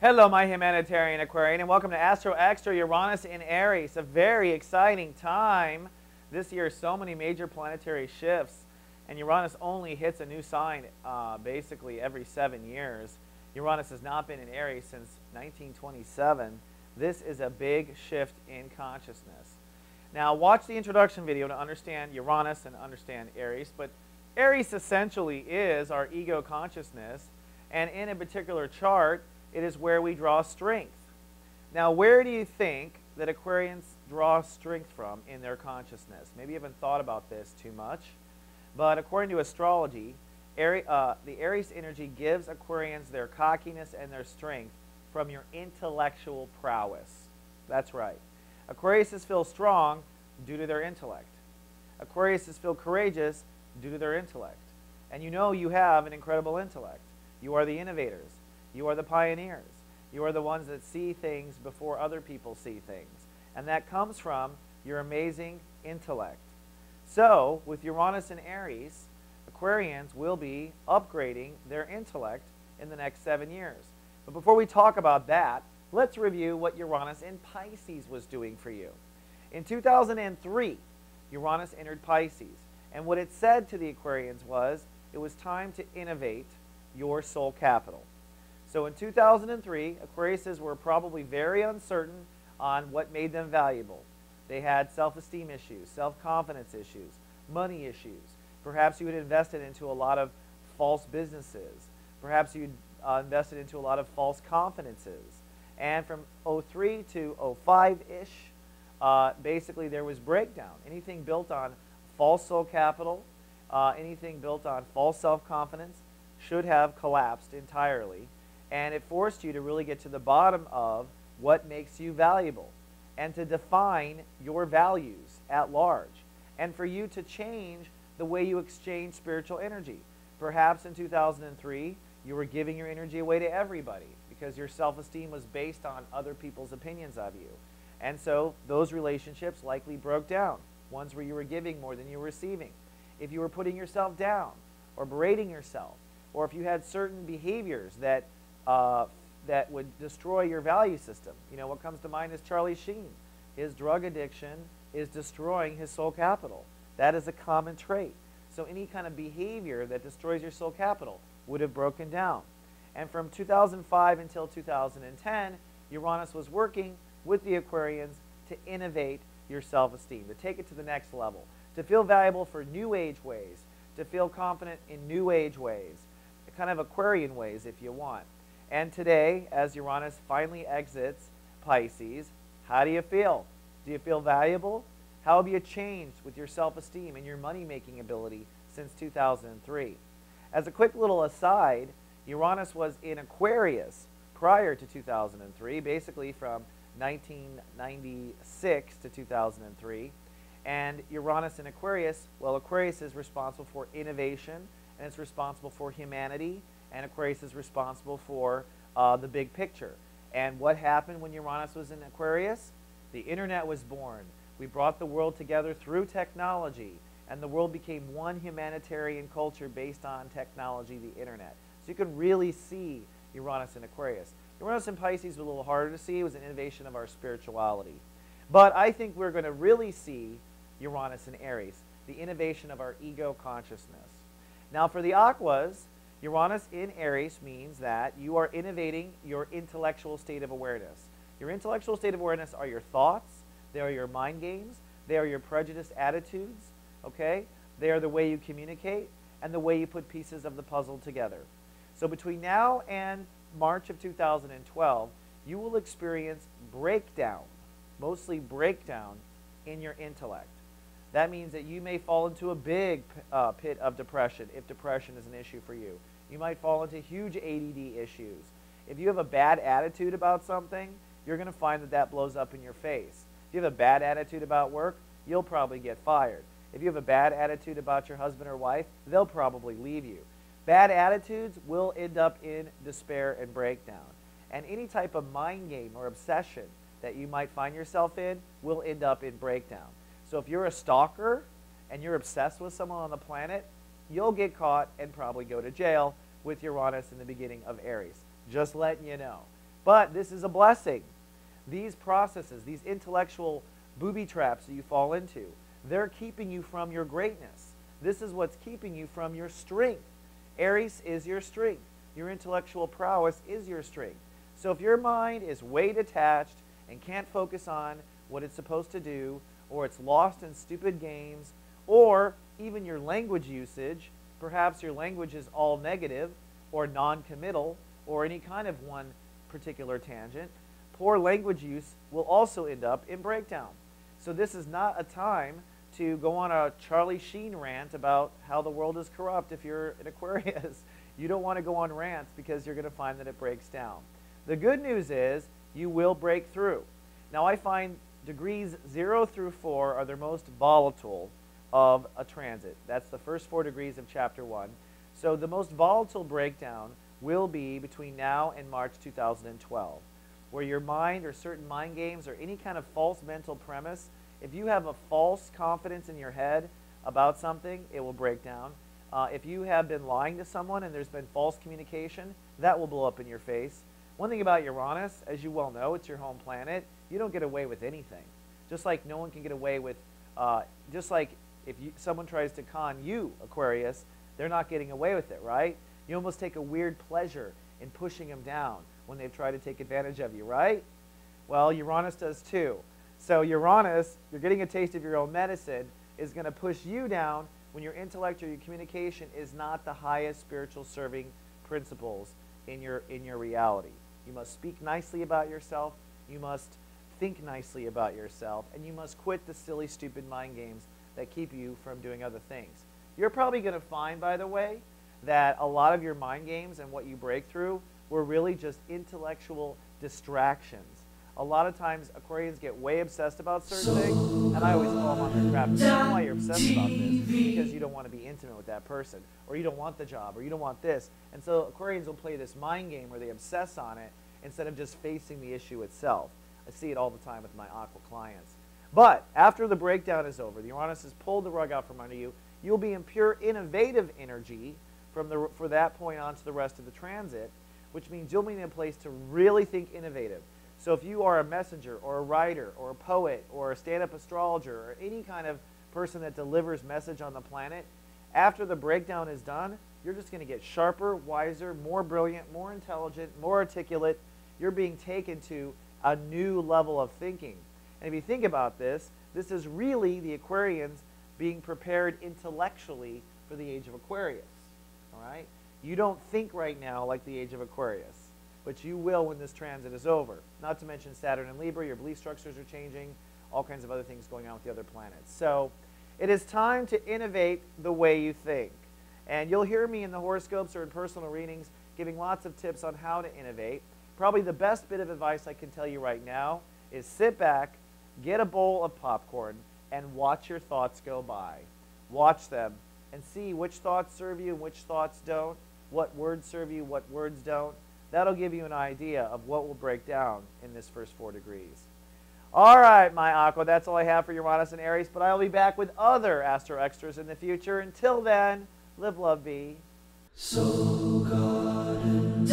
Hello, my humanitarian Aquarian, and welcome to Astro Extra Uranus in Aries. A very exciting time. This year, so many major planetary shifts, and Uranus only hits a new sign basically every 7 years. Uranus has not been in Aries since 1927. This is a big shift in consciousness. Now, watch the introduction video to understand Uranus and understand Aries, but Aries essentially is our ego consciousness, and in a particular chart, it is where we draw strength. Now, where do you think that Aquarians draw strength from in their consciousness? Maybe you haven't thought about this too much, but according to astrology, the Aries energy gives Aquarians their cockiness and their strength from your intellectual prowess. That's right. Aquariuses feel strong due to their intellect. Aquariuses feel courageous due to their intellect. And you know you have an incredible intellect. You are the innovators. You are the pioneers. You are the ones that see things before other people see things. And that comes from your amazing intellect. So, with Uranus and Aries, Aquarians will be upgrading their intellect in the next 7 years. But before we talk about that, let's review what Uranus in Pisces was doing for you. In 2003, Uranus entered Pisces. And what it said to the Aquarians was, it was time to innovate your soul capital. So in 2003, Aquariuses were probably very uncertain on what made them valuable. They had self-esteem issues, self-confidence issues, money issues. Perhaps you had invested into a lot of false businesses. Perhaps you invested into a lot of false confidences. And from 03 to 05-ish, basically there was breakdown. Anything built on false soul capital, anything built on false self-confidence should have collapsed entirely. And it forced you to really get to the bottom of what makes you valuable and to define your values at large. And for you to change the way you exchange spiritual energy. Perhaps in 2003, you were giving your energy away to everybody because your self-esteem was based on other people's opinions of you. And so those relationships likely broke down, ones where you were giving more than you were receiving. If you were putting yourself down or berating yourself, or if you had certain behaviors that would destroy your value system. You know, what comes to mind is Charlie Sheen. His drug addiction is destroying his soul capital. That is a common trait. So any kind of behavior that destroys your soul capital would have broken down. And from 2005 until 2010, Uranus was working with the Aquarians to innovate your self-esteem, to take it to the next level, to feel valuable for new age ways, to feel confident in new age ways, kind of Aquarian ways if you want. And today, as Uranus finally exits Pisces, how do you feel? Do you feel valuable? How have you changed with your self-esteem and your money-making ability since 2003? As a quick little aside, Uranus was in Aquarius prior to 2003, basically from 1996 to 2003. And Uranus in Aquarius, well, Aquarius is responsible for innovation, and it's responsible for humanity, and Aquarius is responsible for the big picture. And what happened when Uranus was in Aquarius? The internet was born. We brought the world together through technology, and the world became one humanitarian culture based on technology, the internet. So you can really see Uranus in Aquarius. Uranus in Pisces was a little harder to see. It was an innovation of our spirituality. But I think we're going to really see Uranus in Aries, the innovation of our ego consciousness. Now for the Aquas, Uranus in Aries means that you are innovating your intellectual state of awareness. Your intellectual state of awareness are your thoughts, they are your mind games, they are your prejudiced attitudes, okay? They are the way you communicate and the way you put pieces of the puzzle together. So between now and March of 2012, you will experience breakdown, mostly breakdown in your intellect. That means that you may fall into a big pit of depression if depression is an issue for you. You might fall into huge ADD issues. If you have a bad attitude about something, you're going to find that that blows up in your face. If you have a bad attitude about work, you'll probably get fired. If you have a bad attitude about your husband or wife, they'll probably leave you. Bad attitudes will end up in despair and breakdown. And any type of mind game or obsession that you might find yourself in will end up in breakdown. So if you're a stalker and you're obsessed with someone on the planet, you'll get caught and probably go to jail with Uranus in the beginning of Aries. Just letting you know. But this is a blessing. These processes, these intellectual booby traps that you fall into, they're keeping you from your greatness. This is what's keeping you from your strength. Aries is your strength. Your intellectual prowess is your strength. So if your mind is way detached and can't focus on what it's supposed to do, or it's lost in stupid games, or even your language usage, perhaps your language is all negative or non-committal or any kind of one particular tangent, poor language use will also end up in breakdown. So this is not a time to go on a Charlie Sheen rant about how the world is corrupt if you're an Aquarius. You don't want to go on rants because you're going to find that it breaks down. The good news is you will break through. Now I find degrees 0 through 4 are the most volatile of a transit. That's the first 4 degrees of Chapter 1. So the most volatile breakdown will be between now and March 2012, where your mind or certain mind games or any kind of false mental premise, if you have a false confidence in your head about something, it will break down. If you have been lying to someone and there's been false communication, that will blow up in your face. One thing about Uranus, as you well know, it's your home planet. You don't get away with anything. Just like no one can get away with, just like if someone tries to con you, Aquarius, they're not getting away with it, right? You almost take a weird pleasure in pushing them down when they've tried to take advantage of you, right? Well, Uranus does too. So Uranus, you're getting a taste of your own medicine, is going to push you down when your intellect or your communication is not the highest spiritual serving principles in your reality. You must speak nicely about yourself. You must think nicely about yourself. And you must quit the silly, stupid mind games that keep you from doing other things. You're probably going to find, by the way, that a lot of your mind games and what you break through were really just intellectual distractions. A lot of times Aquarians get way obsessed about certain things, and I always call them on their crap. You know why you're obsessed about this? Because you don't want to be intimate with that person, or you don't want the job, or you don't want this. And so Aquarians will play this mind game where they obsess on it instead of just facing the issue itself. I see it all the time with my Aqua clients. But after the breakdown is over, the Uranus has pulled the rug out from under you, you'll be in pure innovative energy for that point on to the rest of the transit, which means you'll be in a place to really think innovative. So if you are a messenger or a writer or a poet or a stand-up astrologer or any kind of person that delivers message on the planet, after the breakdown is done, you're just going to get sharper, wiser, more brilliant, more intelligent, more articulate. You're being taken to a new level of thinking. And if you think about this, this is really the Aquarians being prepared intellectually for the age of Aquarius. All right? You don't think right now like the age of Aquarius, but you will when this transit is over. Not to mention Saturn and Libra, your belief structures are changing, all kinds of other things going on with the other planets. So it is time to innovate the way you think. And you'll hear me in the horoscopes or in personal readings giving lots of tips on how to innovate. Probably the best bit of advice I can tell you right now is sit back, get a bowl of popcorn, and watch your thoughts go by. Watch them and see which thoughts serve you and which thoughts don't, what words serve you, what words don't. That'll give you an idea of what will break down in this first 4 degrees. All right, my Aqua, that's all I have for Uranus and Aries, but I'll be back with other Astro Extras in the future. Until then, live, love, be. So God and